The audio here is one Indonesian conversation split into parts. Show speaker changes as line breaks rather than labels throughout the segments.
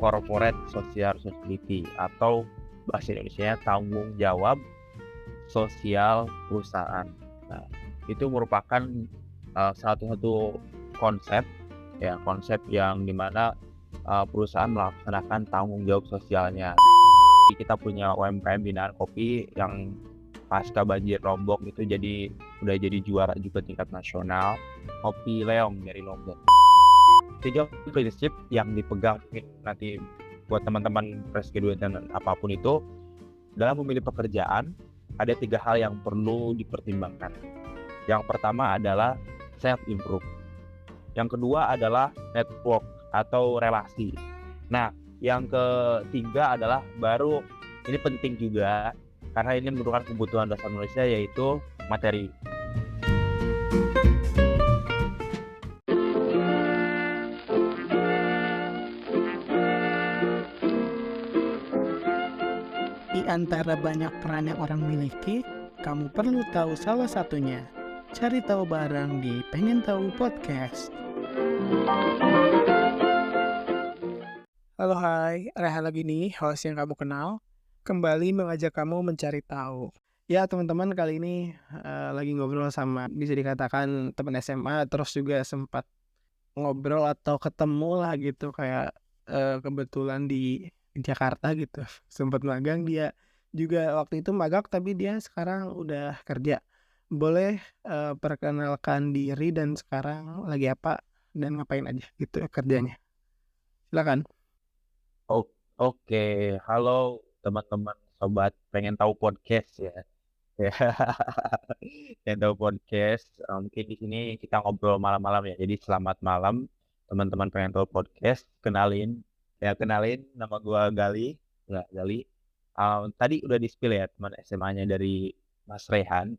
corporate social responsibility atau bahasa Indonesia tanggung jawab sosial perusahaan. Nah, itu merupakan satu konsep yang dimana perusahaan melaksanakan tanggung jawab sosialnya. Kita punya UMKM binaan kopi yang pasca banjir Lombok itu udah jadi juara juga tingkat nasional, Kopi Leong dari Lombok. 3 prinsip yang dipegang nanti buat teman-teman fresh graduate dan apapun itu dalam memilih pekerjaan. Ada 3 hal yang perlu dipertimbangkan. Yang pertama adalah self-improve. Yang kedua adalah network atau relasi. Nah, yang ketiga adalah ini penting juga karena ini merupakan kebutuhan dasar manusia, yaitu materi.
Di antara banyak peran yang orang miliki, kamu perlu tahu salah satunya. Cari tahu bareng di Pengen Tahu Podcast. Halo, hai, Rehan lagi nih, host yang kamu kenal. Kembali mengajak kamu mencari tahu. Ya teman-teman, kali ini lagi ngobrol sama bisa dikatakan teman SMA, terus juga sempat ngobrol atau ketemu lah gitu, kayak kebetulan di Jakarta gitu. Sempat magang, dia juga waktu itu magang tapi dia sekarang udah kerja. Boleh perkenalkan diri dan sekarang lagi apa dan ngapain aja gitu kerjanya. Silakan.
Oke, halo teman-teman sobat Pengen Tahu Podcast ya. Pengen Tahu Podcast. Mungkin di sini kita ngobrol malam-malam ya. Jadi selamat malam teman-teman Pengen Tahu Podcast. Kenalin nama gua Gali. Nggak, Gali. Tadi udah di-spill ya teman SMA-nya dari Mas Rehan.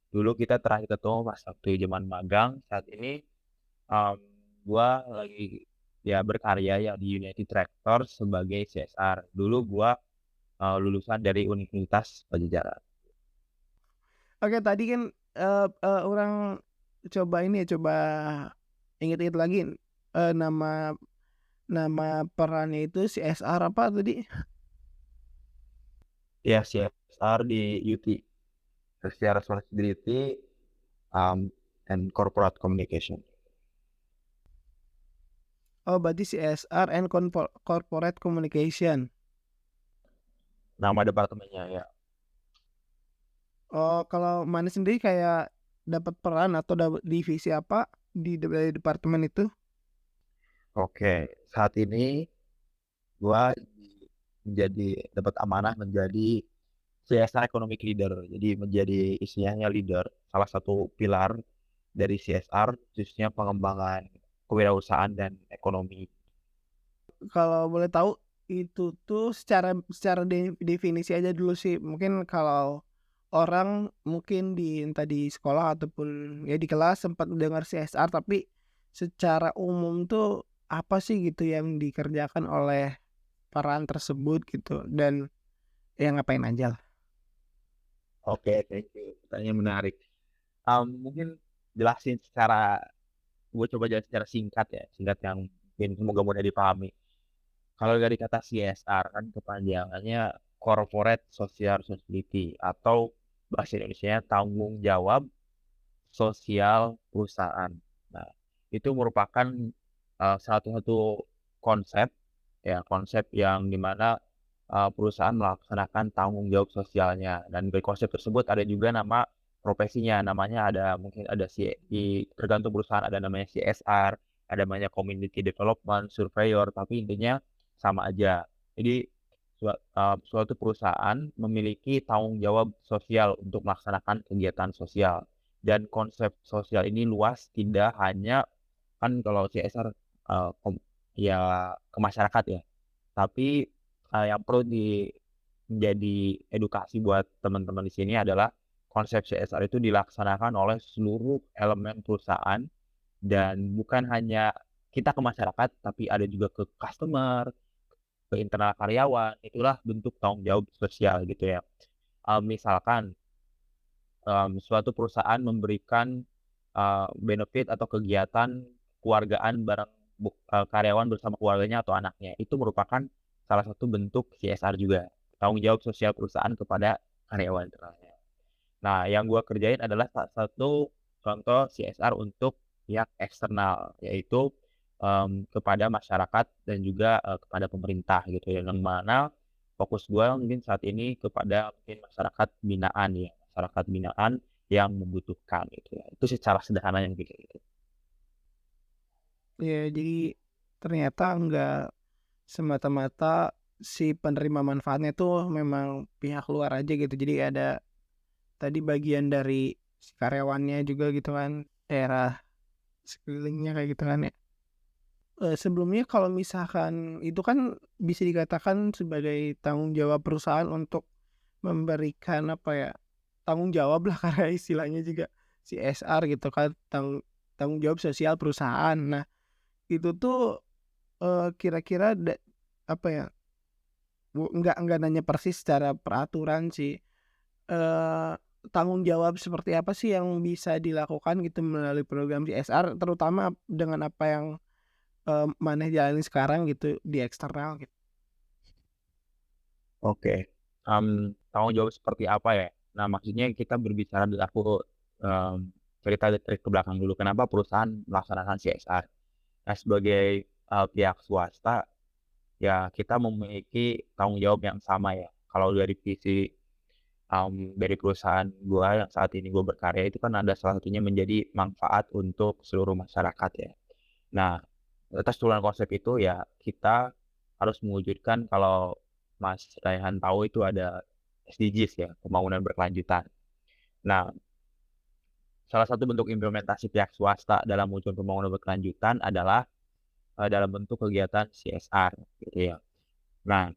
Dulu kita terakhir ketemu pas waktu zaman magang. Saat ini gua lagi berkarya ya di United Tractor sebagai CSR. Dulu gua lulusan dari Universitas Pajajaran.
Oke, tadi kan orang coba inget-inget lagi nama perannya itu CSR apa tadi?
Ya, CSR di UT, Social Responsibility and Corporate Communication.
Oh, berarti CSR and Corporate Communication.
Nama departemennya ya.
Oh, kalau Mana sendiri kayak dapat peran atau dapat divisi apa di departemen itu?
Oke, saat ini gua dapat amanah menjadi CSR Economic Leader. Jadi menjadi istilahnya leader, salah satu pilar dari CSR, khususnya pengembangan kewirausahaan dan ekonomi.
Kalau boleh tahu itu tuh secara definisi aja dulu sih. Mungkin kalau orang mungkin entah di sekolah ataupun ya di kelas sempat dengar CSR, tapi secara umum tuh apa sih gitu yang dikerjakan oleh peran tersebut gitu, dan yang ngapain aja lah.
Oke, thank you. Pertanyaan menarik. Mungkin gue coba jelasin secara singkat yang mungkin semoga mudah dipahami. Kalau dari kata CSR kan kepanjangannya Corporate Social Responsibility atau bahasa Indonesia tanggung jawab sosial perusahaan. Nah, itu merupakan satu konsep yang dimana perusahaan melaksanakan tanggung jawab sosialnya, dan dari konsep tersebut ada juga nama profesinya, namanya mungkin ada tergantung perusahaan ada namanya CSR, ada namanya Community Development Surveyor, tapi intinya sama aja. Jadi suatu perusahaan memiliki tanggung jawab sosial untuk melaksanakan kegiatan sosial, dan konsep sosial ini luas, tidak hanya kan kalau CSR ke masyarakat ya, tapi yang perlu menjadi edukasi buat teman-teman di sini adalah konsep CSR itu dilaksanakan oleh seluruh elemen perusahaan, dan bukan hanya kita ke masyarakat, tapi ada juga ke customer, ke internal karyawan. Itulah bentuk tanggung jawab sosial gitu ya. Misalkan suatu perusahaan memberikan benefit atau kegiatan keluargaan bareng karyawan bersama keluarganya atau anaknya. Itu merupakan salah satu bentuk CSR juga, tanggung jawab sosial perusahaan kepada karyawan internalnya. Nah, yang gua kerjain adalah salah satu contoh CSR untuk pihak eksternal, yaitu, kepada masyarakat dan juga, kepada pemerintah gitu ya, yang mana fokus gua mungkin saat ini kepada mungkin masyarakat binaan ya, masyarakat binaan yang membutuhkan gitu ya. Itu secara sederhananya kayak gitu.
Ya, jadi ternyata nggak semata-mata si penerima manfaatnya tuh memang pihak luar aja gitu. Jadi ada tadi bagian dari si karyawannya juga gitu kan, daerah sekelilingnya kayak gitu kan ya. Sebelumnya kalau misalkan itu kan bisa dikatakan sebagai tanggung jawab perusahaan untuk memberikan apa ya, tanggung jawab lah karena istilahnya juga CSR gitu kan, tanggung jawab sosial perusahaan. Nah, itu tuh, kira-kira apa ya, nggak nanya persis secara peraturan sih, eee, tanggung jawab seperti apa sih yang bisa dilakukan gitu melalui program CSR, terutama dengan apa yang, Maneh jalani sekarang gitu di eksternal gitu?
Oke, tanggung jawab seperti apa ya? Nah, maksudnya kita berbicara aku, cerita dari ke belakang dulu, kenapa perusahaan melaksanakan CSR. Nah, sebagai, pihak swasta, ya kita memiliki tanggung jawab yang sama ya. Kalau dari sisi, dari perusahaan gua yang saat ini gua berkarya itu kan ada salah satunya menjadi manfaat untuk seluruh masyarakat ya. Nah, atas turunan konsep itu ya kita harus mewujudkan kalau Mas Raihan tahu itu ada SDGs ya, pembangunan berkelanjutan. Nah, salah satu bentuk implementasi pihak swasta dalam mewujudkan pembangunan berkelanjutan adalah, dalam bentuk kegiatan CSR gitu ya. Nah,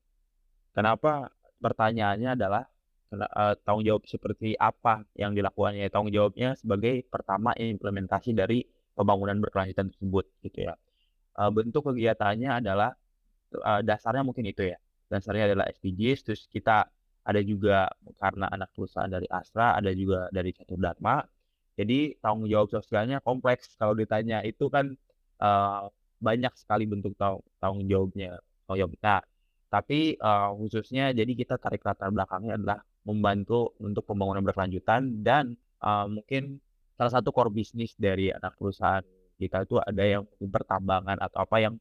kenapa pertanyaannya adalah tanggung jawab seperti apa yang dilakukannya? Tanggung jawabnya sebagai pertama implementasi dari pembangunan berkelanjutan tersebut gitu ya. Bentuk kegiatannya adalah dasarnya mungkin itu ya, dasarnya adalah SDGs, terus kita ada juga karena anak perusahaan dari Astra, ada juga dari Catur Dharma. Jadi tanggung jawab sosialnya kompleks kalau ditanya, itu kan, eee, banyak sekali bentuk tanggung jawabnya, tanggung jawab. Nah, tapi, khususnya jadi kita tarik latar belakangnya adalah membantu untuk pembangunan berkelanjutan dan, mungkin salah satu core bisnis dari anak perusahaan kita itu ada yang pertambangan atau apa yang,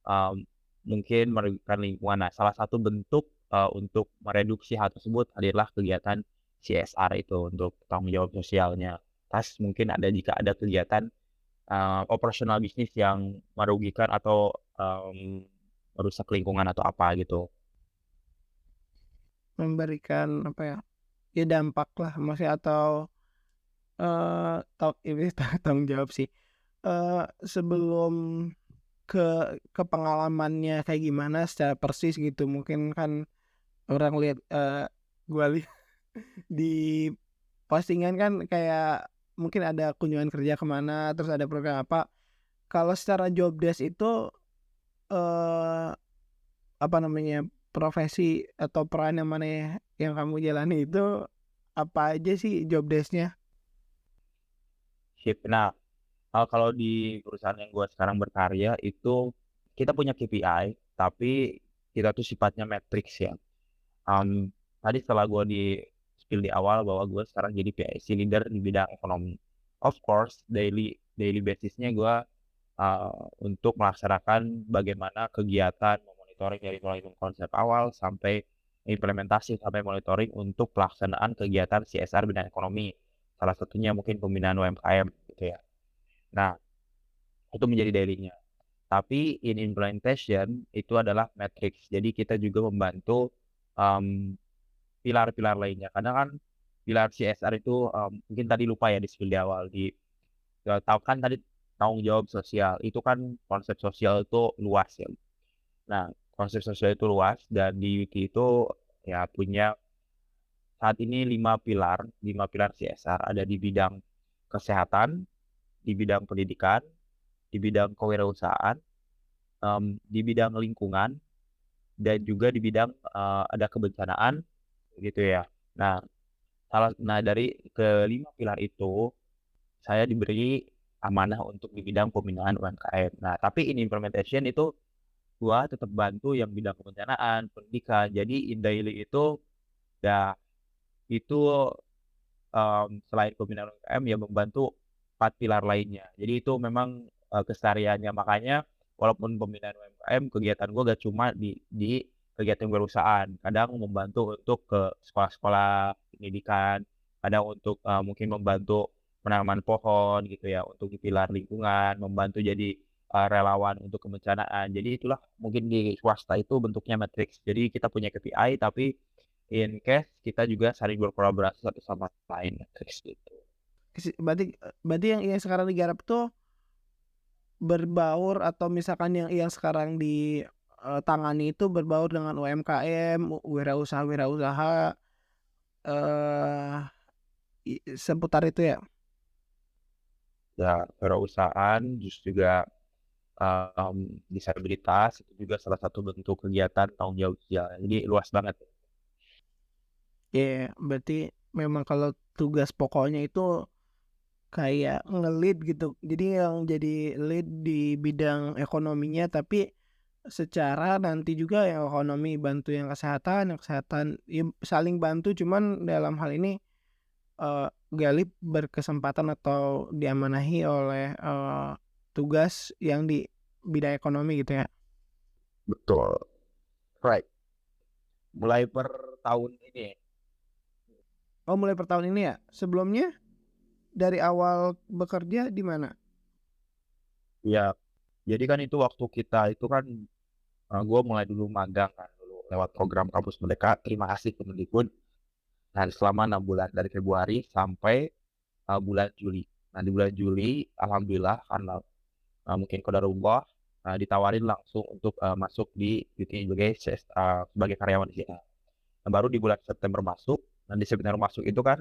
mmm, mungkin merugikan lingkungan. Nah, salah satu bentuk, untuk mereduksi hal tersebut adalah kegiatan CSR itu untuk tanggung jawab sosialnya. Pas mungkin ada jika ada kegiatan, operasional bisnis yang merugikan atau, merusak lingkungan atau apa gitu.
Memberikan apa ya, ya dampak lah maksudnya atau, ini tanggung jawab sih. Sebelum ke pengalamannya kayak gimana secara persis gitu, mungkin kan orang lihat, gua lihat di postingan kan kayak mungkin ada kunjungan kerja kemana terus ada program apa. Kalau secara job desk itu, eee, apa namanya, profesi atau peran yang mana yang kamu jalani itu apa aja sih job desk-nya?
Sip. Nah, kalau di perusahaan yang gua sekarang berkarya itu kita punya KPI, tapi kita tuh sifatnya matriks ya. Tadi setelah gue di-spill di awal bahwa gue sekarang jadi PIC leader di bidang ekonomi. Of course, daily daily basis-nya gue, untuk melaksanakan bagaimana kegiatan memonitoring dari mulai konsep awal sampai implementasi, sampai monitoring untuk pelaksanaan kegiatan CSR bidang ekonomi. Salah satunya mungkin pembinaan UMKM gitu ya. Nah, itu menjadi daily-nya. Tapi in implementation itu adalah matrix. Jadi kita juga membantu, mmm pilar-pilar lainnya. Karena kan pilar CSR itu, mungkin tadi lupa ya di-spill di awal, tahu kan tadi tanggung jawab sosial, itu kan konsep sosial itu luas ya. Nah, konsep sosial itu luas dan di Wiki itu ya punya saat ini 5 pilar CSR, ada di bidang kesehatan, di bidang pendidikan, di bidang kewirausahaan, di bidang lingkungan, dan juga di bidang, ada kebencanaan gitu ya. Nah, dari kelima pilar itu, saya diberi amanah untuk di bidang pembinaan UMKM. Nah, tapi in implementation itu gua tetap bantu yang bidang kebencanaan, pendidikan. Jadi in daily itu ya itu selain pembinaan UMKM ya membantu 4 pilar lainnya. Jadi itu memang kesehariannya. Makanya walaupun pembinaan UMKM kegiatan gua gak cuma di kegiatan perusahaan. Kadang membantu untuk ke sekolah-sekolah pendidikan, kadang untuk mungkin membantu penanaman pohon gitu ya, untuk di pilar lingkungan, membantu jadi relawan untuk kebencanaan. Jadi itulah mungkin di swasta itu bentuknya matriks. Jadi kita punya KPI tapi in case kita juga saling berkolaborasi satu sama lain matriks gitu.
Berarti berarti yang sekarang digarap tuh berbaur atau misalkan yang sekarang di tangani itu berbaur dengan UMKM, wirausaha-wirausaha seputar itu ya.
Ya, kewirausahaan juga disabilitas itu juga salah satu bentuk kegiatan tanggung jawab sosial. Jadi luas banget.
Ya, berarti memang kalau tugas pokoknya itu kayak nge-lead gitu. Jadi yang jadi lead di bidang ekonominya, tapi secara nanti juga yang ekonomi bantu yang kesehatan ya saling bantu, cuman dalam hal ini Galip berkesempatan atau diamanahi oleh tugas yang di bidang ekonomi gitu ya.
Betul. Right. Mulai per tahun ini.
Oh, mulai per tahun ini ya. Sebelumnya dari awal bekerja di mana?
Ya, jadi kan itu waktu kita itu kan gue mulai dulu magang kan dulu lewat program Kampus Merdeka. Terima kasih Kemendikbud. Nah, selama 6 bulan dari Februari sampai bulan Juli. Nah, di bulan Juli, alhamdulillah karena mungkin qadarullah ditawarin langsung untuk masuk di UTI sebagai karyawan di sini. Nah, baru di bulan September masuk. Nah, di September masuk itu kan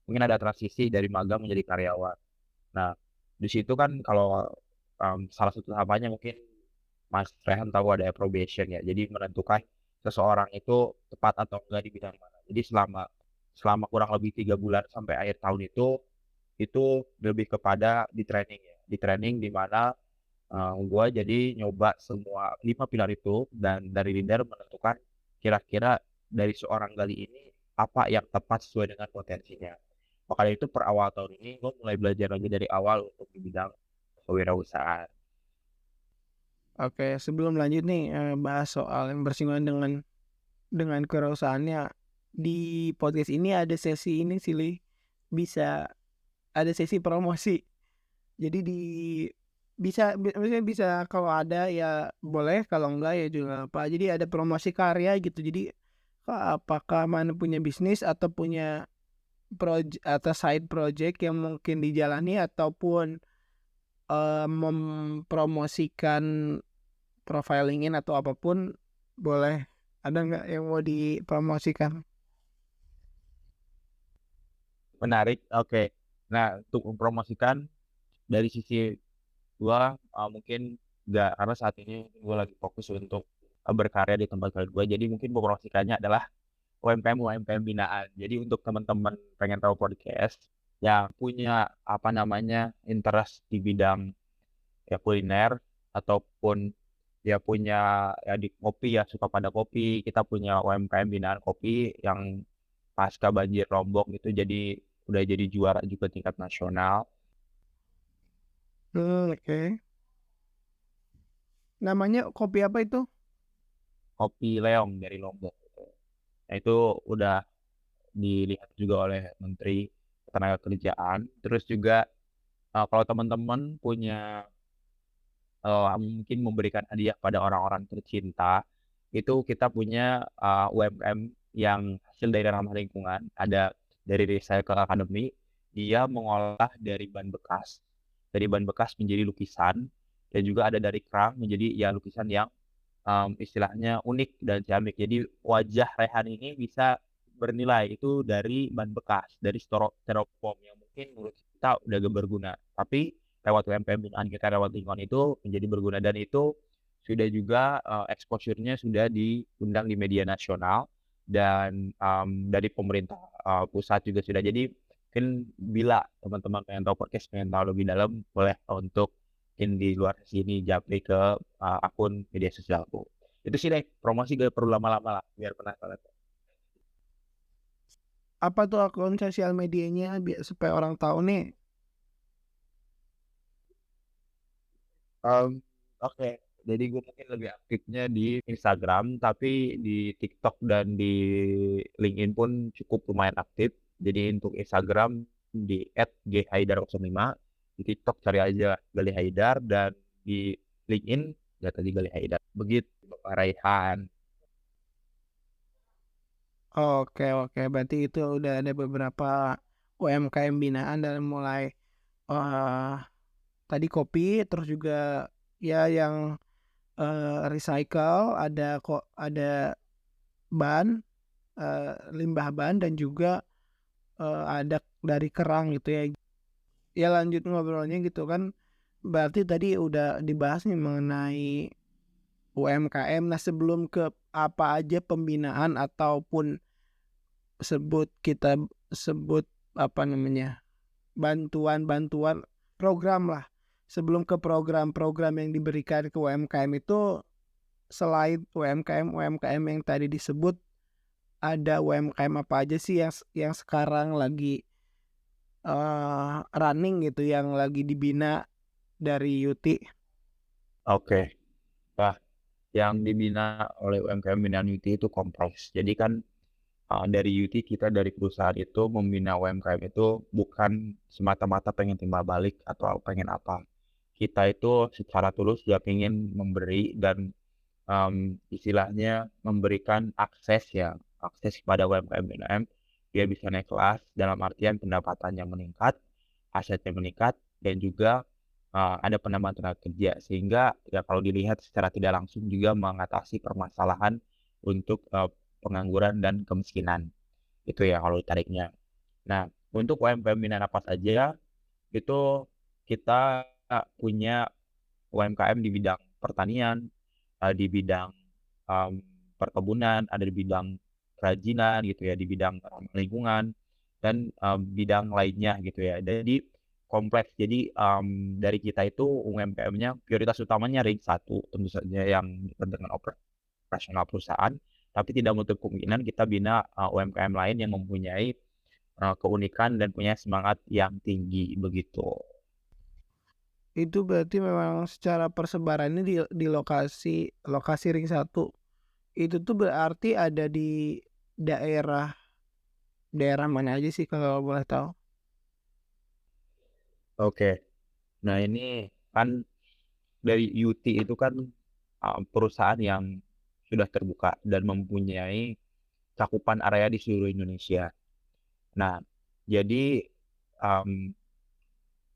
mungkin ada transisi dari magang menjadi karyawan. Nah, di situ kan kalau salah satu tahapannya mungkin Mas Rehan tahu ada probation ya. Jadi menentukan seseorang itu tepat atau enggak di bidang mana. Jadi selama selama kurang lebih 3 bulan sampai akhir tahun itu lebih kepada di training ya. Di training di mana gue jadi nyoba semua 5 pilar itu dan dari leader menentukan kira-kira dari seorang gali ini apa yang tepat sesuai dengan potensinya. Makanya itu per awal tahun ini gue mulai belajar lagi dari awal untuk di bidang kewirausahaan.
Oke, sebelum lanjut nih bahas soal yang bersinggungan dengan kewirausahaannya, di podcast ini ada sesi ini sih, Li. Bisa ada sesi promosi. Jadi maksudnya bisa kalau ada ya boleh, kalau enggak ya juga apa. Jadi ada promosi karya gitu. Jadi apakah mana punya bisnis atau punya project atau side project yang mungkin dijalani ataupun mempromosikan profilingin atau apapun, boleh. Ada nggak yang mau dipromosikan?
Menarik, oke. Nah, untuk mempromosikan dari sisi gua mungkin nggak karena saat ini gua lagi fokus untuk berkarya di tempat kerja gua. Jadi mungkin mempromosikannya adalah UMKM binaan. Jadi untuk teman-teman pengen tahu podcast yang punya apa namanya interest di bidang ya kuliner ataupun ya punya ya di kopi ya suka pada kopi, kita punya UMKM binaan kopi yang pasca banjir Lombok itu udah jadi juara juga tingkat nasional.
Oke. Namanya kopi apa itu?
Kopi Leong dari Lombok. Nah, itu udah dilihat juga oleh Menteri Ketenagakerjaan. Terus juga kalau teman-teman punya mungkin memberikan hadiah pada orang-orang tercinta, itu kita punya UMKM yang hasil dari ramah lingkungan. Ada dari Recycle Academy, dia mengolah dari bahan bekas menjadi lukisan, dan juga ada dari kerang menjadi ya lukisan yang istilahnya unik dan ciamik. Jadi wajah Rehan ini bisa bernilai itu dari bahan bekas, dari styrofoam yang mungkin menurut kita udah gak berguna. Tapi lewat UMKM binaan kita lewat lingkungan itu menjadi berguna dan itu sudah juga exposure-nya sudah diundang di media nasional dan dari pemerintah pusat juga sudah. Jadi Mungkin bila teman-teman pengen tahu podcast, pengen tahu lebih dalam, boleh untuk mungkin di luar sini japri ke akun media sosialku. Itu sih deh, promosi gak perlu lama-lama lah, biar penasaran.
Apa tuh akun sosial medianya biar supaya orang tahu nih?
Oke, jadi gue mungkin lebih aktifnya di Instagram, tapi di TikTok dan di LinkedIn pun cukup lumayan aktif. Jadi untuk Instagram di @ghaidar05, di TikTok cari aja Gali Haidar, dan di LinkedIn ya tadi Gali Haidar. Begitu Bapak Raihan.
Oke, oke. Berarti itu udah ada beberapa UMKM binaan dan mulai eh tadi kopi, terus juga ya yang recycle, ada ban, limbah ban dan juga ada dari kerang gitu ya. Ya lanjut ngobrolnya gitu kan. Berarti tadi udah dibahas nih mengenai UMKM. Nah, sebelum ke apa aja pembinaan ataupun kita sebut apa namanya, bantuan-bantuan program lah. Sebelum ke program-program yang diberikan ke UMKM itu, selain UMKM yang tadi disebut, ada UMKM apa aja sih yang sekarang lagi running gitu, yang lagi dibina dari Yuti?
Oke, nah yang dibina oleh UMKM binaan UT itu kompleks. Jadi kan dari UT, kita dari perusahaan itu membina UMKM itu bukan semata-mata pengen timbal balik atau pengen apa. Kita itu secara tulus juga ingin memberi dan istilahnya memberikan akses kepada UMKM BNM. Dia bisa naik kelas dalam artian pendapatannya meningkat, asetnya meningkat, dan juga ada penambahan tenaga kerja, sehingga ya kalau dilihat secara tidak langsung juga mengatasi permasalahan untuk pengangguran dan kemiskinan. Itu ya kalau tariknya. Nah, untuk UMKM binaan apa saja, itu kita punya UMKM di bidang pertanian, di bidang um, perkebunan, ada di bidang kerajinan gitu ya, di bidang lingkungan, dan bidang lainnya gitu ya. Jadi kompleks. Jadi dari kita itu UMKM-nya prioritas utamanya ring satu, tentu saja yang dekat dengan operasional perusahaan, tapi tidak menutup kemungkinan kita bina UMKM lain yang mempunyai keunikan dan punya semangat yang tinggi begitu.
Itu berarti memang secara persebarannya di lokasi ring 1 itu tuh berarti ada di daerah daerah mana aja sih kalau boleh tahu?
Oke, nah ini kan dari UT itu kan perusahaan yang sudah terbuka dan mempunyai cakupan area di seluruh Indonesia. Nah, jadi um,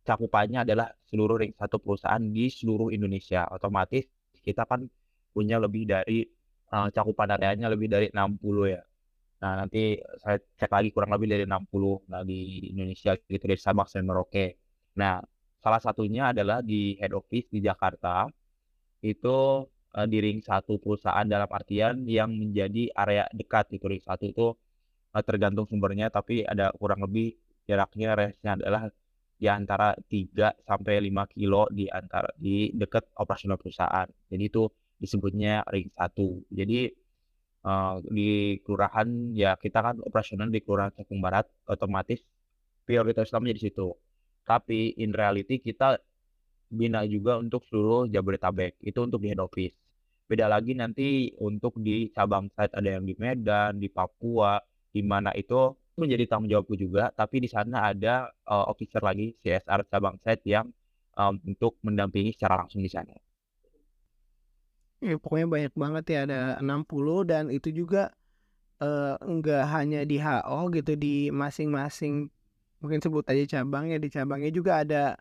cakupannya adalah seluruh ring satu perusahaan di seluruh Indonesia. Otomatis kita kan punya lebih dari cakupan areanya lebih dari 60 ya. Nah, nanti saya cek lagi kurang lebih dari 60 nah di Indonesia gitu, dari Sabang sampai Merauke. Nah, salah satunya adalah di head office di Jakarta. Itu di ring satu perusahaan dalam artian yang menjadi area dekat. Itu ring satu itu tergantung sumbernya, tapi ada kurang lebih jaraknya, range-nya adalah di antara 3 sampai 5 kilo di dekat operasional perusahaan. Jadi itu disebutnya ring satu. Jadi di kelurahan ya, kita kan operasional di Kelurahan Cakung Barat, otomatis prioritas utamanya di situ. Tapi in reality kita bina juga untuk seluruh Jabodetabek, itu untuk di head office. Beda lagi nanti untuk di cabang site, ada yang di Medan, di Papua, di mana itu menjadi tanggung jawabku juga, tapi di sana ada officer lagi CSR cabang site yang untuk mendampingi secara langsung di sana.
Ya, pokoknya banyak banget ya, ada 60, dan itu juga enggak hanya di HO gitu, di masing-masing mungkin sebut aja cabang ya, di cabangnya juga ada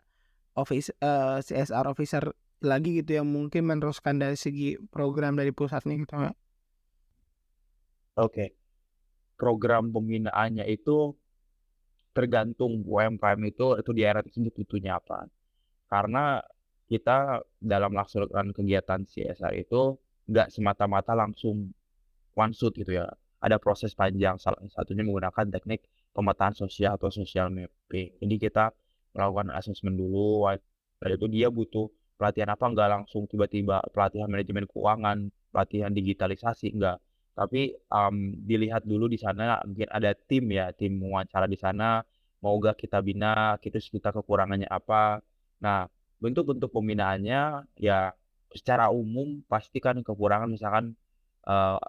CSR officer lagi gitu yang mungkin meneruskan dari segi program dari pusatnya gitu ya.
Oke, program pembinaannya itu tergantung UMKM itu di daerah tersebut butuhnya apa. Karena kita dalam melaksanakan kegiatan CSR itu nggak semata-mata langsung one shoot gitu ya. Ada proses panjang, salah satunya menggunakan teknik pemetaan sosial atau social mapping. Jadi kita melakukan asesmen dulu, dari itu dia butuh pelatihan apa, nggak langsung tiba-tiba pelatihan manajemen keuangan, pelatihan digitalisasi, enggak. Tapi, dilihat dulu di sana mungkin ada tim ya, tim wawancara di sana, mau nggak kita bina, terus kita kekurangannya apa. Nah, bentuk-bentuk pembinaannya ya secara umum pasti kan kekurangan misalkan,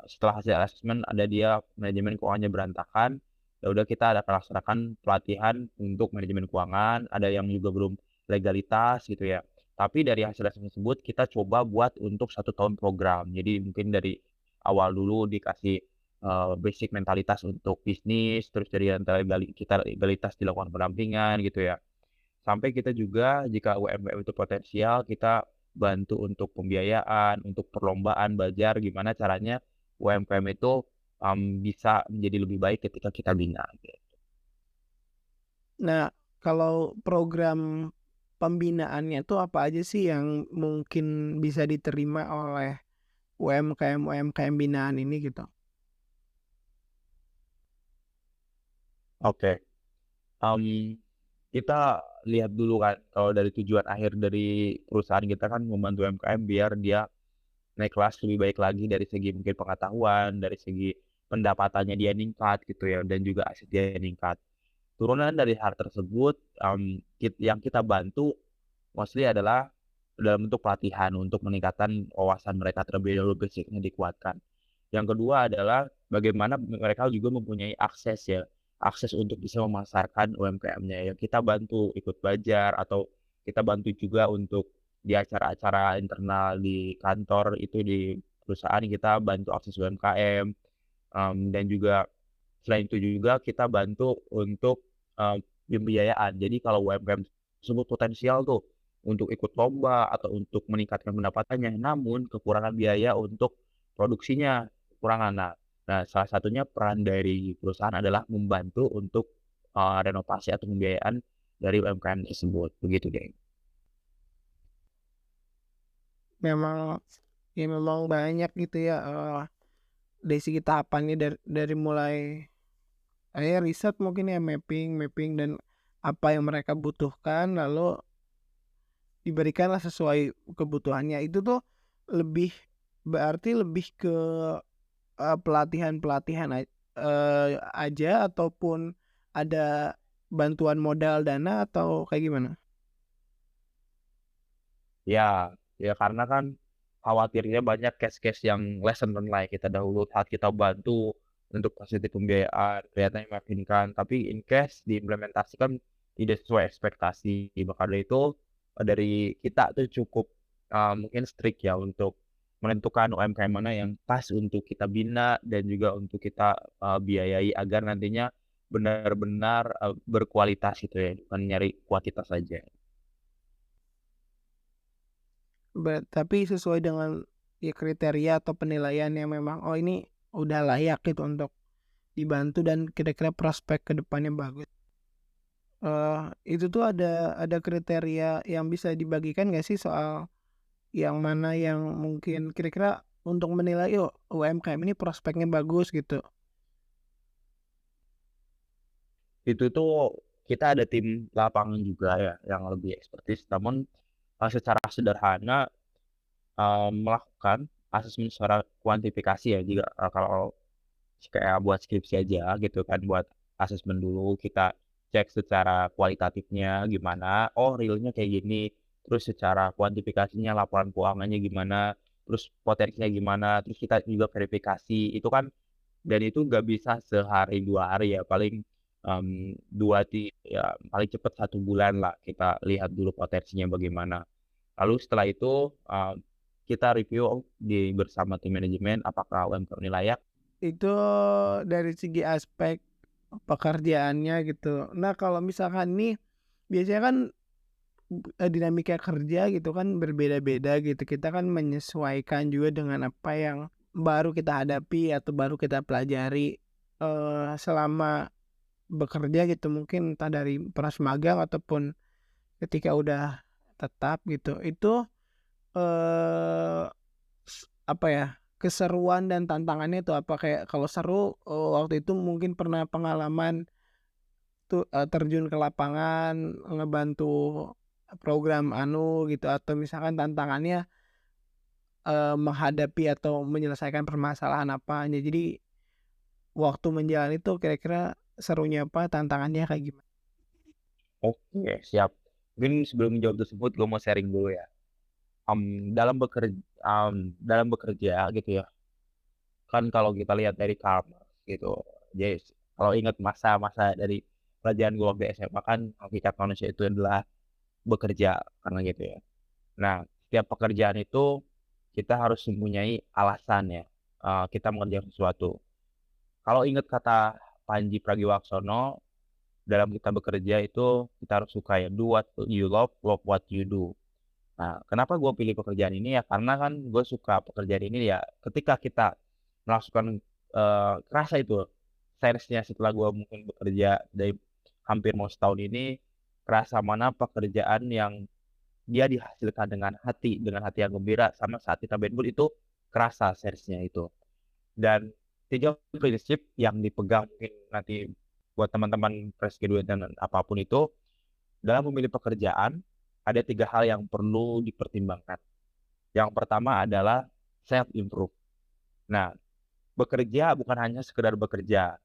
setelah hasil asesmen ada dia manajemen keuangannya berantakan, ya udah kita ada laksanakan pelatihan untuk manajemen keuangan, ada yang juga belum legalitas gitu ya. Tapi dari hasil asesmen tersebut kita coba buat untuk 1 tahun program. Jadi mungkin dari awal dulu dikasih, basic mentalitas untuk bisnis, terus dari antara kita legalitas dilakukan pendampingan gitu ya. Sampai kita juga jika UMKM itu potensial, kita bantu untuk pembiayaan, untuk perlombaan, belajar gimana caranya UMKM itu, bisa menjadi lebih baik ketika kita bina, gitu.
Nah, kalau program pembinaannya tuh apa aja sih yang mungkin bisa diterima oleh UMKM binaan ini gitu?
Oke, kita lihat dulu kan kalau dari tujuan akhir dari perusahaan kita kan membantu UMKM biar dia naik kelas lebih baik lagi dari segi mungkin pengetahuan, dari segi pendapatannya dia meningkat gitu ya, dan juga aset dia meningkat. Turunan dari hal tersebut, yang kita bantu mostly adalah dalam bentuk pelatihan untuk meningkatkan wawasan mereka terlebih dahulu, basicnya dikuatkan. Yang kedua adalah bagaimana mereka juga mempunyai akses ya, akses untuk bisa memasarkan UMKM-nya ya. Kita bantu ikut belajar atau kita bantu juga untuk di acara-acara internal di kantor itu di perusahaan kita bantu akses UMKM, dan juga selain itu juga kita bantu untuk, pembiayaan. Jadi kalau UMKM tersebut potensial tuh untuk ikut lomba atau untuk meningkatkan pendapatannya, namun kekurangan biaya untuk produksinya, kekurangan. Nah, salah satunya peran dari perusahaan adalah membantu untuk, renovasi atau pembiayaan dari UMKM tersebut, begitu deh.
Memang memang banyak gitu ya, dari segi tahapannya dari mulai riset mungkin ya, mapping mapping dan apa yang mereka butuhkan, lalu diberikanlah sesuai kebutuhannya. Itu tuh lebih berarti lebih ke pelatihan-pelatihan aja ataupun ada bantuan modal dana atau kayak gimana?
Ya, ya karena kan khawatirnya banyak case-case yang lesson learned lah yang kita dahulu saat kita bantu untuk fasilitas pembiayaan, kelihatannya meyakinkan, tapi in case diimplementasikan tidak sesuai ekspektasi. Maka dari itu, dari kita tuh cukup, mungkin strict ya untuk menentukan UMKM mana yang pas untuk kita bina dan juga untuk kita, biayai agar nantinya benar-benar, berkualitas gitu ya, bukan nyari kuantitas saja.
Tapi sesuai dengan ya kriteria atau penilaian yang memang oh ini udah layak gitu untuk dibantu dan kira-kira prospek ke depannya bagus. Itu tuh ada kriteria yang bisa dibagikan nggak sih soal yang mana yang mungkin kira-kira untuk menilai oh UMKM ini prospeknya bagus gitu.
Itu tuh kita ada tim lapangan juga ya yang lebih ekspertis, namun, secara sederhana, melakukan asesmen secara kuantifikasi ya juga, kalau kayak buat skripsi aja gitu kan, buat asesmen dulu kita cek secara kualitatifnya gimana, oh realnya kayak gini, terus secara kuantifikasinya laporan keuangannya gimana, terus potensinya gimana, terus kita juga verifikasi, itu kan dan itu nggak bisa sehari 2 hari ya, paling, ya paling cepat 1 bulan lah kita lihat dulu potensinya bagaimana. Lalu setelah itu, kita review bersama tim manajemen apakah UMKM ini layak.
Itu dari segi aspek pekerjaannya gitu. Nah, kalau misalkan nih biasanya kan dinamika kerja gitu kan berbeda-beda gitu. Kita kan menyesuaikan juga dengan apa yang baru kita hadapi atau baru kita pelajari selama bekerja gitu. Mungkin entah dari pras magang ataupun ketika udah tetap gitu. Itu eh apa ya, keseruan dan tantangannya tuh apa? Kayak kalau seru waktu itu mungkin pernah pengalaman terjun ke lapangan, ngebantu program gitu atau misalkan tantangannya, menghadapi atau menyelesaikan permasalahan apa. Nah, jadi waktu menjalani itu kira-kira serunya apa, tantangannya kayak gimana?
Oke, siap. Mungkin sebelum menjawab tersebut, gue mau sharing dulu ya. Dalam bekerja gitu ya, kan kalau kita lihat dari Karl Marx gitu, jadi kalau ingat masa-masa dari pelajaran gue waktu SMA kan hakikat manusia itu adalah bekerja, karena gitu ya. Nah, setiap pekerjaan itu kita harus mempunyai alasan ya, kita mengerjakan sesuatu. Kalau ingat kata Panji Pragiwaksono, dalam kita bekerja itu kita harus suka ya, do what you love what you do. Nah, kenapa gue pilih pekerjaan ini ya? Karena kan gue suka pekerjaan ini ya. Ketika kita melakukan kerasa itu stresnya setelah gue mungkin bekerja dari hampir mau setahun ini, kerasa mana pekerjaan yang dia dihasilkan dengan hati yang gembira sama saat kita bad mood itu kerasa stresnya itu. Dan 3 prinsip yang dipegang mungkin nanti buat teman-teman fresh graduate dan apapun itu, dalam memilih pekerjaan ada 3 hal yang perlu dipertimbangkan. Yang pertama adalah self improve. Nah, bekerja bukan hanya sekedar bekerja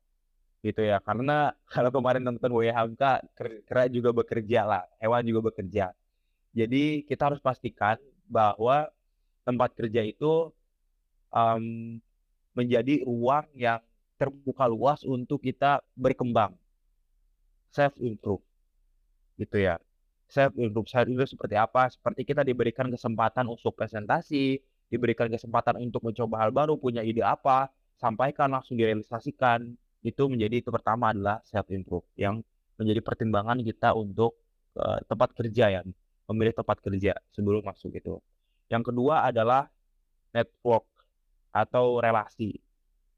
gitu ya. Karena kalau kemarin nonton Buya Hamka, kera juga bekerja lah, hewan juga bekerja. Jadi kita harus pastikan bahwa tempat kerja itu em, menjadi ruang yang terbuka luas untuk kita berkembang, self improve gitu ya. Self improve seperti apa? Seperti kita diberikan kesempatan untuk presentasi, diberikan kesempatan untuk mencoba hal baru, punya ide apa, sampaikan langsung direalisasikan. Itu menjadi itu pertama adalah self improve yang menjadi pertimbangan kita untuk tempat kerja ya, memilih tempat kerja sebelum masuk itu. Yang kedua adalah network atau relasi.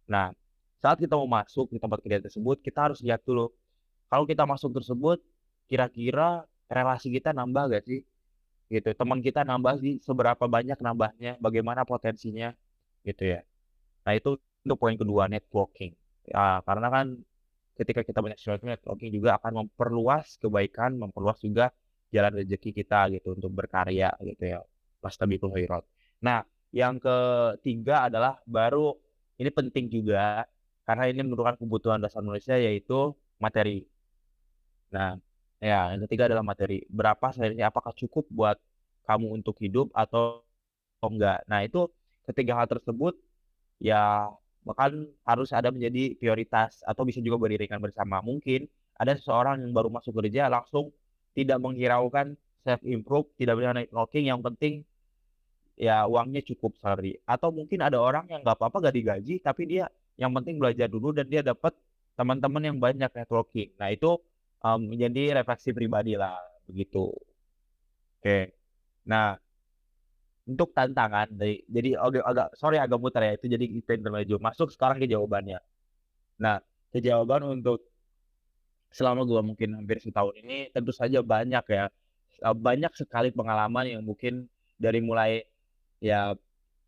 Nah, saat kita mau masuk di tempat kerja tersebut, kita harus lihat dulu. Kalau kita masuk tersebut, kira-kira relasi kita nambah gak sih? Gitu. Teman kita nambah sih, seberapa banyak nambahnya, bagaimana potensinya, gitu ya. Nah, itu untuk poin kedua, networking. Ya, karena kan ketika kita banyak networking juga akan memperluas kebaikan, memperluas juga jalan rezeki kita gitu untuk berkarya gitu ya. Fastabiqul khairat. Nah, yang ketiga adalah baru ini penting juga karena ini merupakan kebutuhan dasar manusia yaitu materi. Nah, ya yang ketiga adalah materi. Berapa sebenarnya apakah cukup buat kamu untuk hidup atau enggak? Nah, itu ketiga hal tersebut ya bahkan harus ada menjadi prioritas atau bisa juga beriringan bersama. Mungkin ada seseorang yang baru masuk kerja langsung tidak menghiraukan self improve, tidak punya networking, yang penting ya uangnya cukup salary. Atau mungkin ada orang yang nggak apa-apa gak digaji, tapi dia yang penting belajar dulu dan dia dapat teman-teman yang banyak networking. Nah itu menjadi refleksi pribadi lah begitu. Oke. Nah untuk tantangan dari jadi agak sorry agak muter ya itu jadi kita intermezzo. Masuk sekarang ke jawabannya. Nah ke jawaban untuk selama gua mungkin hampir setahun ini tentu saja banyak ya banyak sekali pengalaman yang mungkin dari mulai ya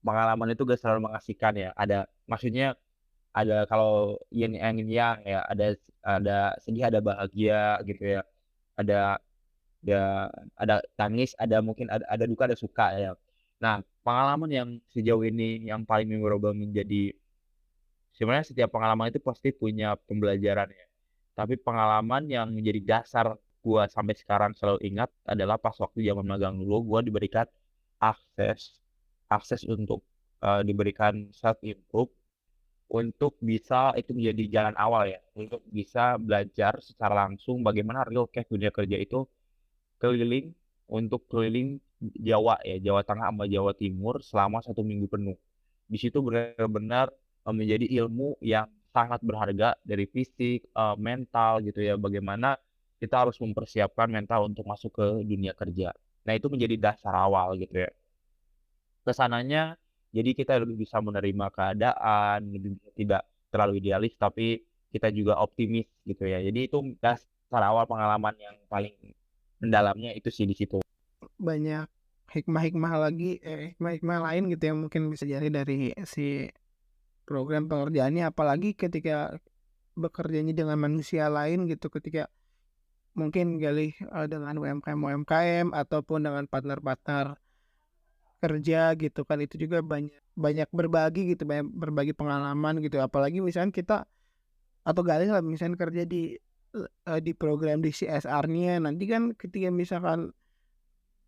pengalaman itu gak selalu mengasihkan ya. Ada maksudnya ada kalau yang ya ada sedih ada bahagia gitu ya. Ada ada ada tangis, ada mungkin ada duka, ada suka ya. Nah, pengalaman yang sejauh ini yang paling memorable menjadi sebenarnya setiap pengalaman itu pasti punya pembelajaran ya. Tapi pengalaman yang menjadi dasar gua sampai sekarang selalu ingat adalah pas waktu zaman magang dulu gua diberikan akses akses untuk diberikan self improve untuk bisa itu menjadi jalan awal ya untuk bisa belajar secara langsung bagaimana real case dunia kerja itu keliling untuk keliling Jawa ya, Jawa Tengah sama Jawa Timur selama 1 minggu penuh. Di situ benar-benar menjadi ilmu yang sangat berharga dari fisik, mental gitu ya, bagaimana kita harus mempersiapkan mental untuk masuk ke dunia kerja. Nah itu menjadi dasar awal gitu ya. Kesananya jadi kita lebih bisa menerima keadaan, lebih tidak terlalu idealis, tapi kita juga optimis gitu ya. Jadi itu dasar awal pengalaman yang paling mendalamnya itu sih di situ.
Banyak hikmah-hikmah lain gitu yang mungkin bisa jadi dari si program pengerjaannya, apalagi ketika bekerjanya dengan manusia lain gitu, ketika mungkin gali dengan UMKM ataupun dengan partner-partner kerja gitu kan, itu juga banyak banyak berbagi gitu, banyak berbagi pengalaman gitu. Apalagi misalnya kita atau gali lah misalnya kerja di program di CSR-nya, nanti kan ketika misalkan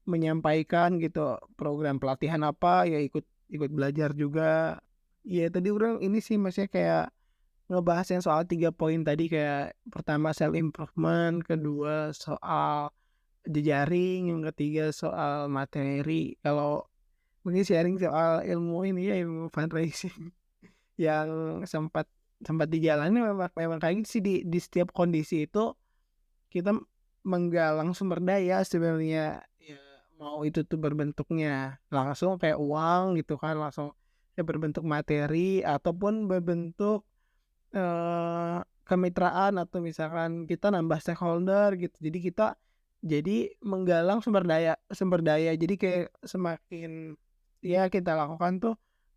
menyampaikan gitu program pelatihan apa, ya ikut ikut belajar juga. Ya tadi orang ini sih maksudnya kayak ngebahas yang soal 3 poin tadi, kayak pertama self improvement, kedua soal jejaring, yang ketiga soal materi. Kalau mungkin sharing soal ilmu ini ya, ilmu fundraising yang sempat sempat dijalani, memang memang kayak gitu sih, di setiap kondisi itu kita menggalang sumber daya sebenarnya, ya mau itu tuh berbentuknya langsung kayak uang gitu kan, langsung ya berbentuk materi ataupun berbentuk kemitraan, atau misalkan kita nambah stakeholder gitu. Jadi kita menggalang sumber daya. Jadi kayak semakin ya kita lakukan tuh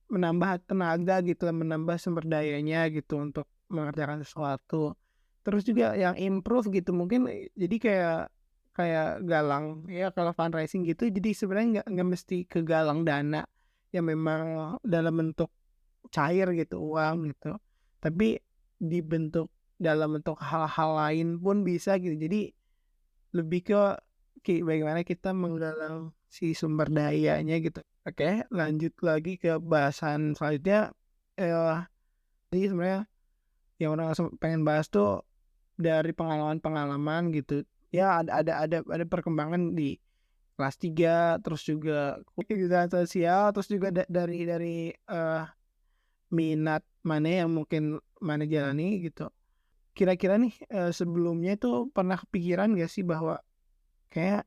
menambah tenaga gitu, menambah sumber dayanya gitu untuk mengerjakan sesuatu. Terus juga yang improve gitu mungkin, jadi kayak kayak galang ya kalau fundraising gitu, jadi sebenarnya nggak mesti ke galang dana yang memang dalam bentuk cair gitu, uang gitu. Tapi dibentuk dalam bentuk hal-hal lain pun bisa gitu. Jadi lebih ke bagaimana kita menggalang si sumber dayanya gitu. Oke, lanjut lagi ke bahasan selanjutnya. Eh, jadi sebenarnya yang orang langsung pengen bahas tuh dari pengalaman-pengalaman gitu. Ya ada perkembangan di kelas 3, terus juga kegiatan sosial, terus juga dari minat mana yang mungkin mana jalani gitu. Kira-kira nih sebelumnya itu pernah kepikiran gak sih bahwa kayak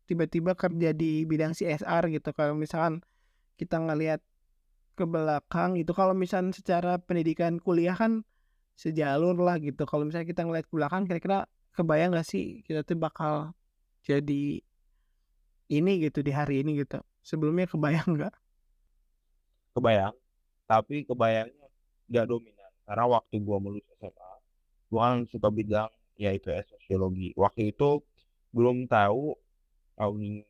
tiba-tiba kerja di bidang CSR gitu, kalau misalkan kita ngelihat ke belakang gitu, kalau misalnya secara pendidikan kuliah kan sejalur lah gitu, kalau misalnya kita ngelihat ke belakang, kira-kira kebayang gak sih kita tuh bakal jadi ini gitu di hari ini gitu, sebelumnya kebayang nggak?
Kebayang, tapi kebayangnya nggak dominan. Karena waktu gua lulus SMA, gua kan suka bidang yaitu sosiologi. Waktu itu belum tahu,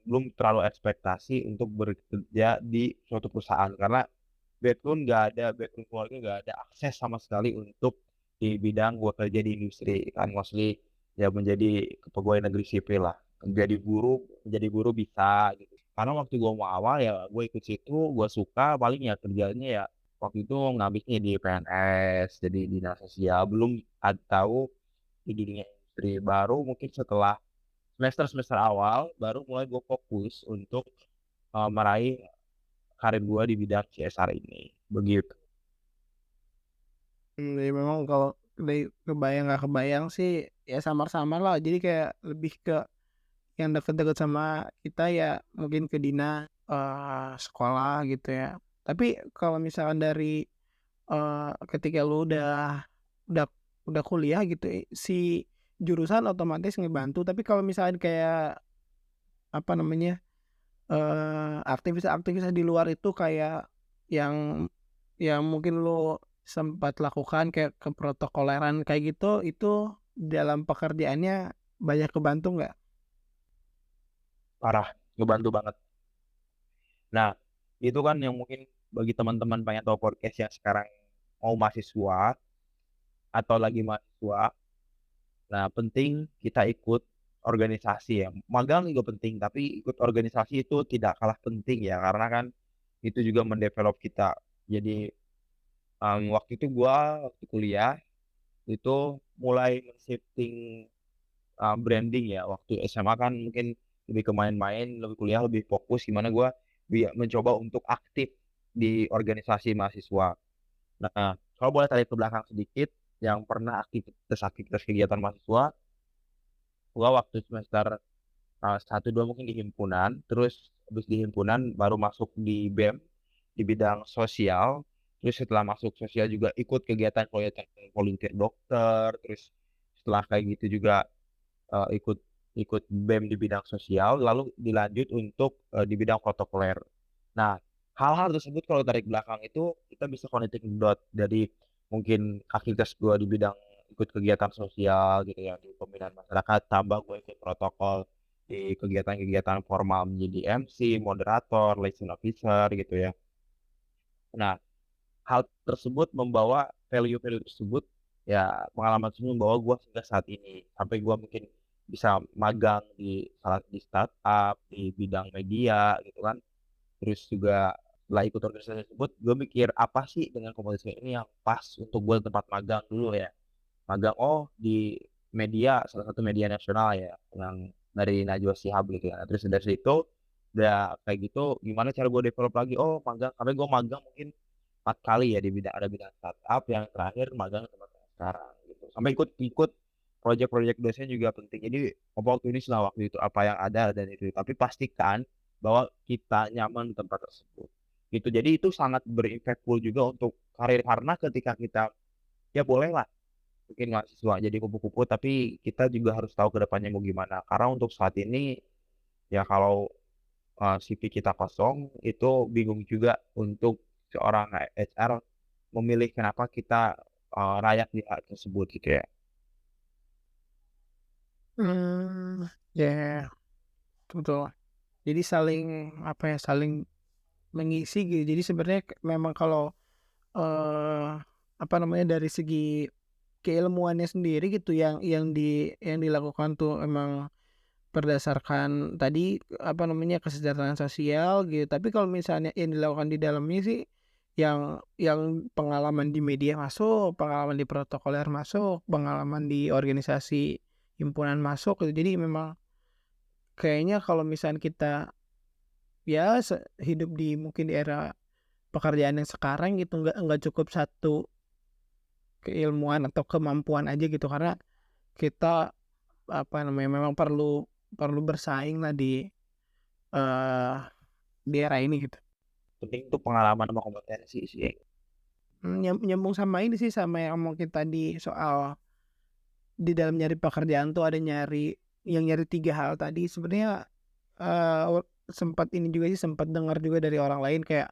belum terlalu ekspektasi untuk bekerja di suatu perusahaan karena background keluarga nggak ada akses sama sekali untuk di bidang gua kerja di industri kan, mostly ya menjadi pegawai negeri sipil lah, menjadi guru bisa gitu. Karena waktu gua mau awal ya gue ikut situ, gua suka, paling ya kerjanya ya waktu itu ngambilnya di PNS, jadi dinas sosial, belum ada tahu di dunia industri. Baru mungkin setelah semester awal baru mulai gue fokus untuk meraih karir gue di bidang CSR ini begitu.
Ya memang kalau dari kebayang nggak kebayang sih ya samar-samar lah, jadi kayak lebih ke yang deket-deket sama kita ya mungkin ke sekolah gitu ya. Tapi kalau misalkan dari ketika lu udah udah kuliah gitu, si jurusan otomatis ngebantu. Tapi kalau misalkan kayak apa namanya, aktivitas-aktivitas di luar itu kayak yang yang mungkin lu sempat lakukan kayak keprotokoleran kayak gitu, itu dalam pekerjaannya banyak kebantu nggak?
Parah, ngebantu banget. Nah, itu kan yang mungkin bagi teman-teman pengen tahu podcast yang sekarang mau mahasiswa atau lagi mahasiswa. Nah, penting kita ikut organisasi ya. Magang juga penting, tapi ikut organisasi itu tidak kalah penting ya, karena kan itu juga mendevelop kita. Jadi, waktu itu gua waktu kuliah itu mulai shifting branding ya. Waktu SMA kan mungkin lebih ke main-main, lebih kuliah lebih fokus gimana gua mencoba untuk aktif di organisasi mahasiswa. Nah, kalau boleh tarik ke belakang sedikit, yang pernah aktivitas kegiatan mahasiswa, gua waktu semester 1 2 mungkin di himpunan, terus habis di himpunan baru masuk di BEM di bidang sosial. Terus setelah masuk sosial juga ikut kegiatan volunteer dokter, terus setelah kayak gitu juga ikut ikut BEM di bidang sosial, lalu dilanjut untuk di bidang protokoler. Nah, hal-hal tersebut kalau tarik belakang itu kita bisa connecting dot dari mungkin aktivitas gua di bidang ikut kegiatan sosial gitu ya di pembinaan masyarakat, tambah gue ikut protokol di kegiatan-kegiatan formal menjadi MC, moderator, liaison officer gitu ya. Nah, hal tersebut membawa value-value tersebut, ya pengalaman tersebut membawa gue hingga saat ini. Sampai gue mungkin bisa magang di startup, di bidang media gitu kan. Terus juga setelah ikut organisasi tersebut, gue mikir apa sih dengan komunitas ini yang pas untuk gue tempat magang dulu ya. Magang, oh di media, salah satu media nasional ya, yang dari Najwa Shihab gitu ya. Terus dari situ, udah kayak gitu, gimana cara gue develop lagi? Oh magang, sampai gue magang mungkin 4 kali ya di bidang startup, yang terakhir magang di tempat yang sekarang gitu. Sampai ikut proyek-proyek dosen juga penting. Jadi opportunity lah waktu itu apa yang ada dan itu. Tapi pastikan bahwa kita nyaman di tempat tersebut. Gitu. Jadi itu sangat berimpactful juga untuk karir karena ketika kita ya boleh lah mungkin mahasiswa jadi kupu-kupu tapi kita juga harus tahu ke depannya mau gimana. Karena untuk saat ini ya kalau CV kita kosong, itu bingung juga untuk seorang HR memilih kenapa kita layak di hal tersebut gitu ya.
Hmm, ya, betul. Jadi saling apa ya, saling mengisi gitu. Jadi sebenarnya memang kalau apa namanya, dari segi keilmuannya sendiri gitu yang dilakukan tuh emang berdasarkan tadi apa namanya, kesejahteraan sosial gitu. Tapi kalau misalnya yang dilakukan di dalamnya sih yang pengalaman di media masuk, pengalaman di protokoler masuk, pengalaman di organisasi himpunan masuk gitu. Jadi memang kayaknya kalau misalnya kita ya hidup di mungkin di era pekerjaan yang sekarang gitu, nggak cukup satu keilmuan atau kemampuan aja gitu, karena kita apa namanya, memang perlu perlu bersaing lah eh, di era ini gitu.
Penting itu pengalaman sama kompetensi sih.
Nyambung sama ini sih, sama yang ngomongin tadi soal di dalam nyari pekerjaan tuh ada nyari 3 hal tadi. Sebenarnya sempat ini juga sih, sempat dengar juga dari orang lain kayak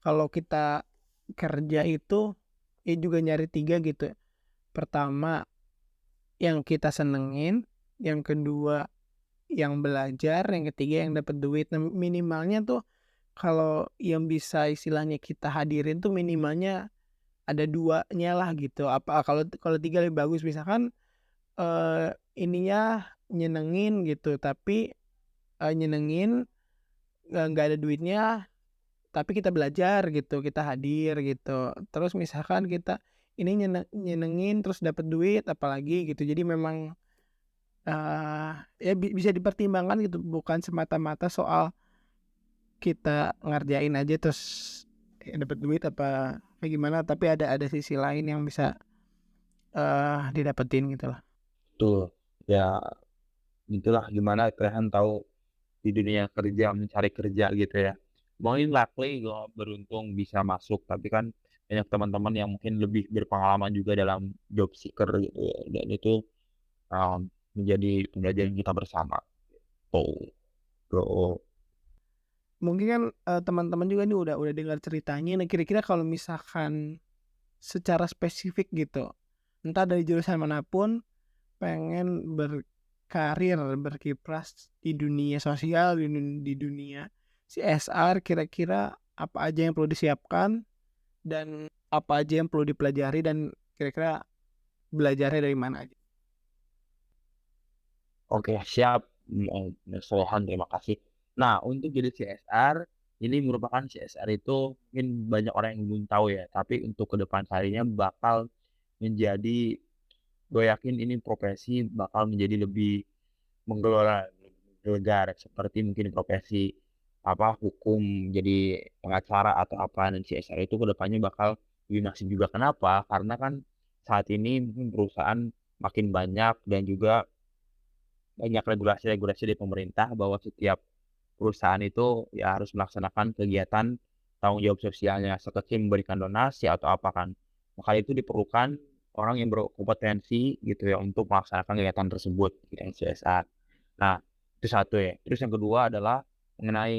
kalau kita kerja itu ya juga nyari 3 gitu. Pertama yang kita senengin, yang kedua yang belajar, yang ketiga yang dapat duit. Nah, minimalnya tuh kalau yang bisa istilahnya kita hadirin tuh minimalnya ada 2-nya lah gitu. Apa kalau kalau 3 lebih bagus, misalkan ininya nyenengin gitu, tapi nyenengin nggak ada duitnya, tapi kita belajar gitu, kita hadir gitu. Terus misalkan kita ini nyenengin terus dapat duit apalagi gitu. Jadi memang ya bisa dipertimbangkan gitu, bukan semata-mata soal kita ngerjain aja terus dapat duit apa kayak gimana, tapi ada sisi lain yang bisa didapetin gitu lah.
Tuh, ya itulah gimana kalian tahu di dunia kerja mencari kerja gitu ya. Mungkin luckily gue beruntung bisa masuk, tapi kan banyak teman-teman yang mungkin lebih berpengalaman juga dalam job seeker gitu ya. Dan itu menjadi pembelajaran kita bersama. Tuh, bro.
Mungkin kan teman-teman juga nih udah dengar ceritanya. Nah, kira-kira kalau misalkan secara spesifik gitu, entah dari jurusan manapun, pengen berkarir, berkipras di dunia sosial, di dunia CSR, kira-kira apa aja yang perlu disiapkan dan apa aja yang perlu dipelajari, dan kira-kira belajarnya dari mana aja.
Oke, siap. Mas Rohan, terima kasih. Nah, untuk jadi CSR, ini merupakan CSR itu mungkin banyak orang yang belum tahu ya, tapi untuk ke depan harinya bakal menjadi, gue yakin ini profesi bakal menjadi lebih menggelegar seperti mungkin profesi apa hukum jadi pengacara atau apa, dan CSR itu kedepannya bakal lebih masif juga. Kenapa? Karena kan saat ini mungkin perusahaan makin banyak dan juga banyak regulasi-regulasi dari pemerintah bahwa setiap perusahaan itu ya harus melaksanakan kegiatan tanggung jawab sosialnya seperti memberikan donasi atau apa kan. Maka itu diperlukan orang yang berkompetensi gitu ya untuk melaksanakan kegiatan tersebut, kegiatan CSR. Nah, itu satu ya. Terus yang kedua adalah mengenai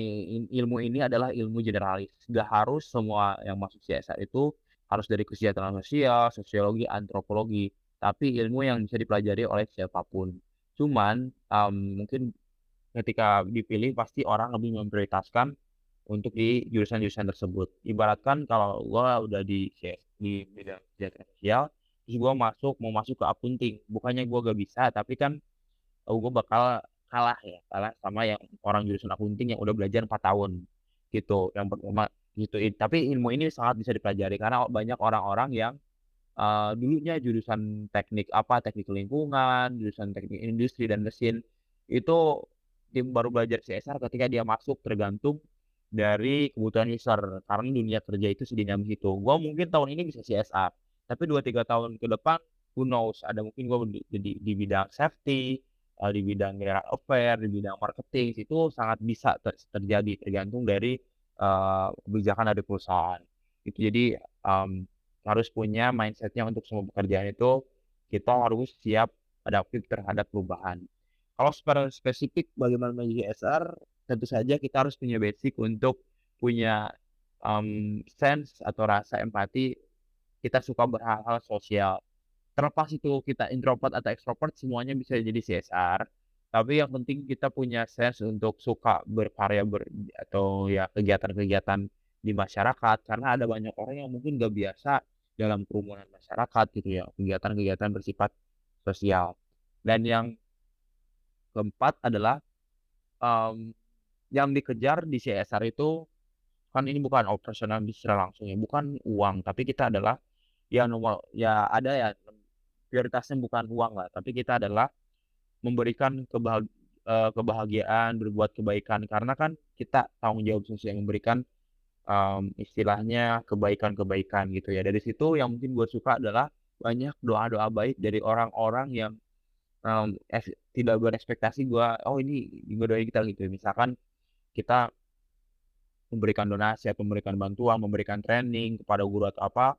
ilmu ini adalah ilmu generalis. Gak harus semua yang masuk CSR itu harus dari kesejahteraan sosial, sosiologi, antropologi. tapi ilmu yang bisa dipelajari oleh siapapun. Cuman, mungkin ketika dipilih pasti orang lebih memprioritaskan untuk di jurusan-jurusan tersebut. Ibaratkan kalau gua udah di bidang kesejahteraan sosial, terus gua mau masuk ke akunting, bukannya gua gak bisa, tapi kan, gua bakal kalah sama yang orang jurusan akunting yang udah belajar 4 tahun, gitu. Yang pertama gitu, tapi ilmu ini sangat bisa dipelajari karena banyak orang-orang yang dulunya jurusan teknik apa, teknik lingkungan, jurusan teknik industri dan mesin, itu baru belajar CSR ketika dia masuk tergantung dari kebutuhan user, karena dunia kerja itu sedinamis itu. Gua mungkin tahun ini bisa CSR, tapi 2 3 tahun ke depan who knows, ada mungkin gua di bidang safety, di bidang general affair, di bidang marketing, itu sangat bisa terjadi tergantung dari, kebijakan dari perusahaan. Itu jadi, harus punya mindset-nya untuk semua pekerjaan itu, kita harus siap adaptif terhadap perubahan. Kalau secara spesifik bagaimana menjadi SR, tentu saja kita harus punya basic untuk punya, sense atau rasa empati, kita suka berhal-hal sosial. Terlepas itu kita introvert atau extrovert semuanya bisa jadi CSR, tapi yang penting kita punya sense untuk suka berkarya atau ya kegiatan-kegiatan di masyarakat, karena ada banyak orang yang mungkin gak biasa dalam kerumunan masyarakat gitu ya, kegiatan-kegiatan bersifat sosial. Dan yang keempat adalah, mmm, yang dikejar di CSR itu kan ini bukan operasional secara langsung ya, bukan uang, tapi kita adalah ya ya ada ya prioritasnya bukan uang lah, tapi kita adalah memberikan kebahagiaan, berbuat kebaikan, karena kan kita tanggung jawab sosial memberikan, istilahnya kebaikan-kebaikan gitu ya. Dari situ yang mungkin gue suka adalah banyak doa-doa baik dari orang-orang yang, tidak berekspektasi oh ini ngedoain kita gitu. Misalkan kita memberikan donasi atau memberikan bantuan, memberikan training kepada guru atau apa,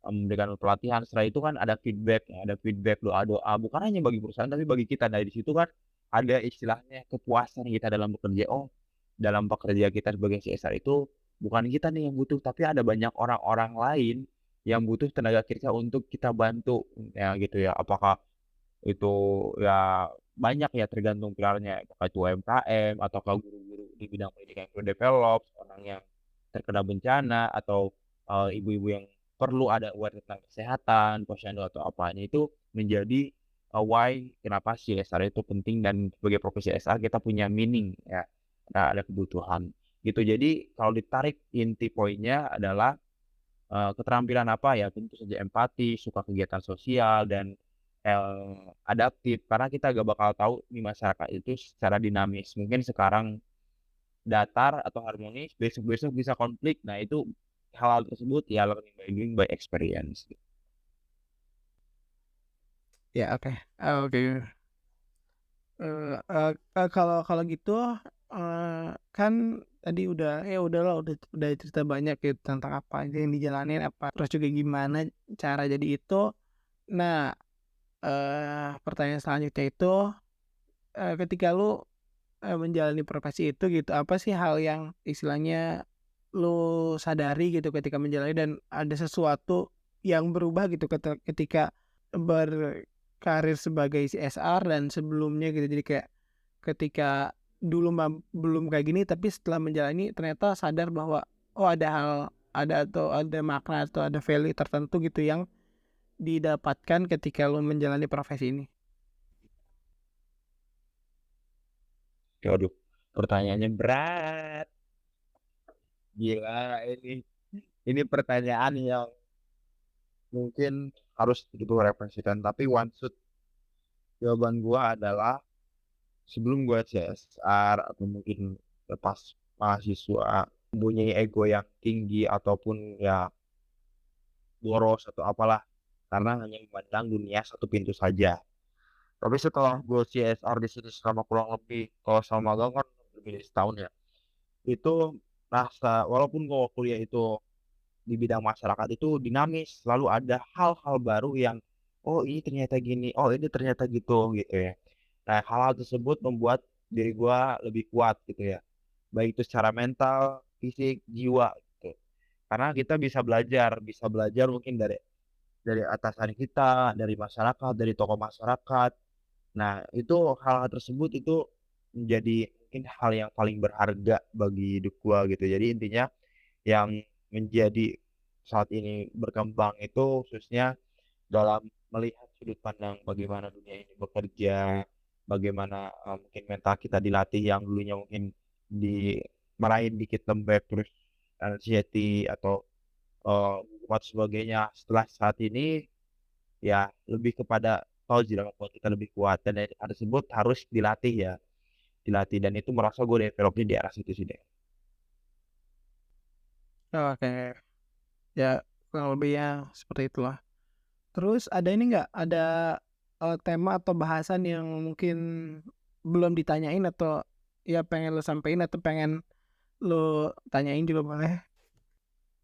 memberikan pelatihan, setelah itu kan ada feedback, doa-doa, bukan hanya bagi perusahaan tapi bagi kita. Dari situ kan ada istilahnya kepuasan kita dalam bekerja, oh dalam pekerja kita sebagai CSR itu bukan kita nih yang butuh, tapi ada banyak orang-orang lain yang butuh tenaga kerja untuk kita bantu, ya gitu ya. Apakah itu ya banyak ya tergantung pilarnya, apakah itu UMKM ataukah guru-guru di bidang pendidikan yang develop, orang yang terkena bencana atau, ibu-ibu yang perlu ada aware tentang kesehatan, posyandu atau apanya itu menjadi, why kenapa CSR itu penting dan sebagai profesi CSR kita punya meaning ya, ada kebutuhan gitu. Jadi kalau ditarik inti poinnya adalah, keterampilan apa ya, tentu saja empati, suka kegiatan sosial dan, adaptif karena kita gak bakal tahu di masyarakat itu secara dinamis. Mungkin sekarang datar atau harmonis, besok-besok bisa konflik. Nah itu hal-hal tersebut ya learning by experience.
Ya, oke. Oke. Kalau kalau gitu, kan tadi udah cerita banyak gitu tentang apa aja yang dijalanin, terus juga gimana cara jadi itu. Nah, pertanyaan selanjutnya itu, ketika lu, menjalani profesi itu gitu, apa sih hal yang istilahnya lu sadari gitu ketika menjalani dan ada sesuatu yang berubah gitu ketika berkarir sebagai CSR dan sebelumnya gitu. Jadi kayak ketika dulu belum kayak gini, tapi setelah menjalani ternyata sadar bahwa oh ada makna atau ada value tertentu gitu yang didapatkan ketika lu menjalani profesi ini.
Waduh, pertanyaannya berat. Gila ini pertanyaan yang mungkin harus butuh refleksikan, tapi one shot jawaban gua adalah sebelum gua CSR atau mungkin lepas mahasiswa mempunyai ego yang tinggi ataupun ya boros atau apalah, karena hanya memandang dunia satu pintu saja. Tapi setelah gue CSR di sini selama kurang lebih, kalau sama magang kan lebih dari setahun ya, itu rasa walaupun gue kuliah itu di bidang masyarakat itu dinamis, selalu ada hal-hal baru yang, oh ini ternyata gini, oh ini ternyata gitu, gitu ya. Nah hal-hal tersebut membuat diri gue lebih kuat gitu ya, baik itu secara mental, fisik, jiwa gitu. Karena kita bisa belajar mungkin dari dari atasan kita, dari masyarakat, dari tokoh masyarakat. Nah, itu hal-hal tersebut itu menjadi mungkin hal yang paling berharga bagi hidup gua gitu. Jadi intinya yang menjadi saat ini berkembang itu khususnya dalam melihat sudut pandang bagaimana dunia ini bekerja, bagaimana mungkin mental kita dilatih yang dulunya mungkin dimarahin dikit lembek terus anxiety atau kuat sebagainya. Setelah saat ini ya lebih kepada tahu jika membuat kita lebih kuat dan hal tersebut harus dilatih ya, dilatih dan itu merasa gue developnya di arah situ sih deh.
Oke, ya kurang lebihnya seperti itulah. Terus ada ini nggak, ada tema atau bahasan yang mungkin belum ditanyain atau ya pengen lo sampein atau pengen lo tanyain juga boleh.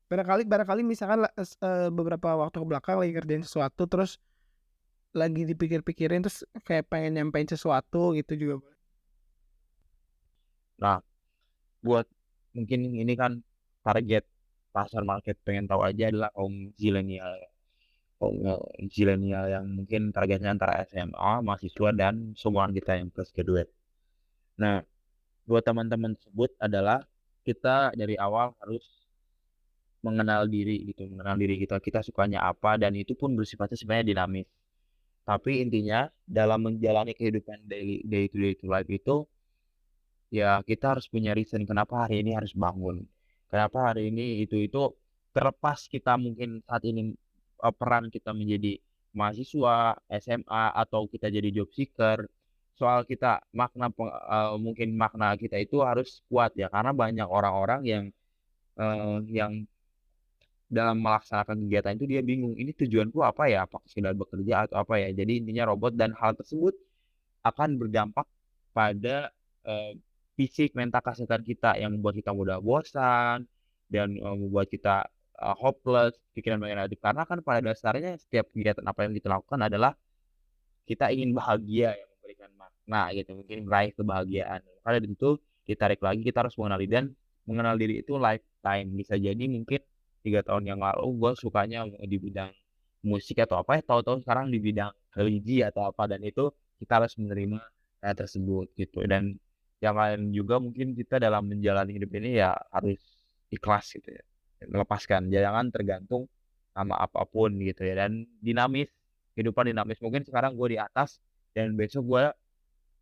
Barangkali misalkan beberapa waktu ke belakang lagi ngerjain sesuatu terus lagi dipikir-pikirin terus kayak pengen nyampein sesuatu gitu juga boleh.
Nah, buat mungkin ini kan target pasar market pengen tahu aja adalah kaum zilenial ya. Kaum zilenial yang mungkin targetnya antara SMA, mahasiswa dan seumuran kita yang plus graduate. Nah, buat teman-teman tersebut adalah kita dari awal harus mengenal diri gitu, mengenal diri kita sukanya apa dan itu pun bersifatnya sebenarnya dinamis. Tapi intinya dalam menjalani kehidupan day to day to life itu ya kita harus punya reason kenapa hari ini harus bangun. Kenapa hari ini itu terlepas kita mungkin saat ini peran kita menjadi mahasiswa, SMA atau kita jadi job seeker. Soal kita mungkin makna kita itu harus kuat ya karena banyak orang-orang yang dalam melaksanakan kegiatan itu dia bingung ini tujuanku apa ya, apakah sekedar bekerja atau apa ya. Jadi intinya robot dan hal tersebut akan berdampak pada fisik mental kesehatan kita yang membuat kita mudah bosan dan membuat kita hopeless, pikiran banyak negatif. Karena kan pada dasarnya setiap kegiatan apa yang kita lakukan adalah kita ingin bahagia yang memberikan makna gitu, mungkin meraih kebahagiaan. Karena dari itu ditarik lagi kita harus mengenal diri itu lifetime. Bisa jadi mungkin 3 tahun yang lalu gue sukanya di bidang musik atau apa ya, tahu-tahu sekarang di bidang religi atau apa dan itu kita harus menerima hal tersebut gitu. Dan yang lain juga mungkin kita dalam menjalani hidup ini ya harus ikhlas gitu ya, melepaskan jangan tergantung sama apapun gitu ya dan dinamis, kehidupan dinamis. Mungkin sekarang gue di atas dan besok gue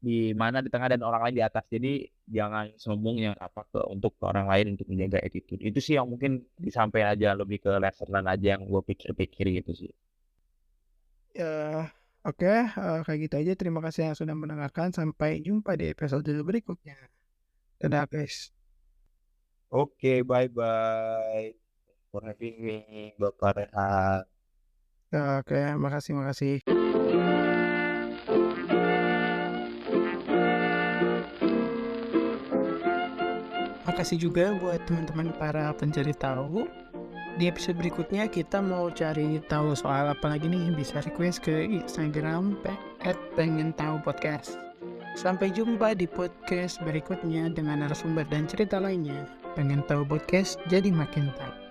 di mana di tengah dan orang lain di atas. Jadi jangan sombong yang apa untuk ke orang lain untuk menjaga attitude. Itu sih yang mungkin disampaikan aja lebih ke lesson aja yang gue pikir-pikir gitu sih.
Ya, oke, kayak gitu aja. Terima kasih yang sudah mendengarkan. Sampai jumpa di episode berikutnya. Dadah guys.
Oke, bye-bye for having me, Bapak Rehat.
Oke, makasih. Makasih juga buat teman-teman para pencari tahu. Di episode berikutnya kita mau cari tahu soal apa lagi nih, bisa request ke Instagram @pengen_tahu_podcast. Sampai jumpa di podcast berikutnya dengan narasumber dan cerita lainnya. Pengen tahu podcast jadi makin tahu.